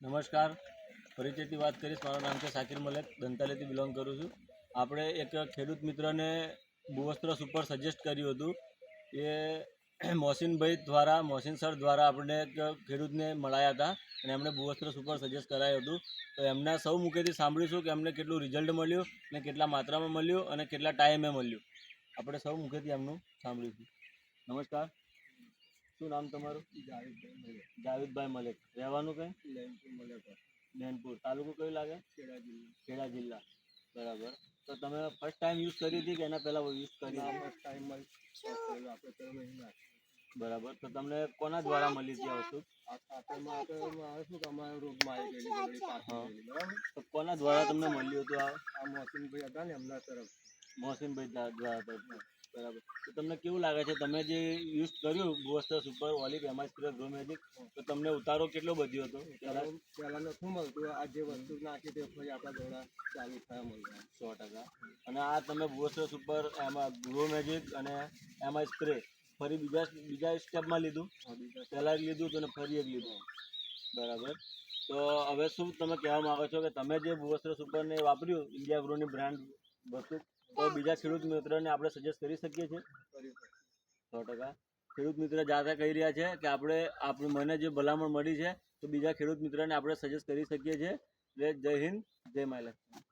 નમસ્કાર, પરિચયથી વાત કરીશ. મારું નામ છે શાકિર મલેક, દંતાલીથી બિલોંગ કરું છું. આપણે એક ખેડૂત મિત્રને ભૂવસ્ત્ર સુપર સજેસ્ટ કર્યું હતું. એ મોહસિન સર દ્વારા આપણે એક ખેડૂતને મળ્યા હતા અને એમણે ભૂવસ્ત્ર સુપર સજેસ્ટ કરાયું હતું. તો એમના સૌ મુખેથી સાંભળીશું કે એમને કેટલું રિઝલ્ટ મળ્યું અને કેટલા માત્રામાં મળ્યું અને કેટલા ટાઈમે મળ્યું. આપણે સૌ મુખેથી એમનું સાંભળીશું. નમસ્કાર, શું નામ તમારું? જાવેદભાઈ મલેક. રહેવાનું કઈ? લેનપુર. તાલુકો કયું લાગે? ખેડા જિલ્લા. બરાબર. તો તમે ફર્સ્ટ ટાઈમ યુઝ કરી હતી કે એના પહેલા યુઝ કરી? ફર્સ્ટ ટાઈમ બરાબર. તો તમને કોના દ્વારા મળી હતી આ વસ્તુ? તો કોના દ્વારા તમને મળ્યું હતું? આ મોહસિનભાઈ હતા ને, એમના તરફ. મોહસિનભાઈ દ્વારા. બરાબર. તો તમને કેવું લાગે છે, તમે જે યુઝ કર્યું ભૂવસ્ત્ર super olive MI spray grow magic, તો તમને ઉતારો કેટલો બધ્યો હતો? પહેલાં નથી મળતું. આ જે વસ્તુ નાખી તે પછી આપણા દોડા ચાલુ થયા મળતા 100%. અને આ તમે ભૂવસ્ત્ર સુપર એમાં ગ્રો મેજિક અને એમઆઈ સ્પ્રે ફરી બીજા સ્ટેપમાં લીધું? પહેલાં જ લીધું હતું અને ફરી એક લીધું. બરાબર. તો હવે શું તમે કહેવા માગો છો કે તમે જે ભૂવસ્ત્ર સુપરને વાપર્યું, ઇન્ડિયા ગ્રોની બ્રાન્ડ વસ્તુ, તો બીજા ખેડૂત મિત્રને આપણે સજેસ્ટ કરી શકીએ છીએ? 100%. ખેડૂત મિત્ર જાતે કહી રહ્યા છે કે મને જે ભલામણ મળી છે તો બીજા ખેડૂત મિત્રને આપણે સજેસ્ટ કરી શકીએ છીએ. જય હિન્દ, જય માય લક્ષ્મી.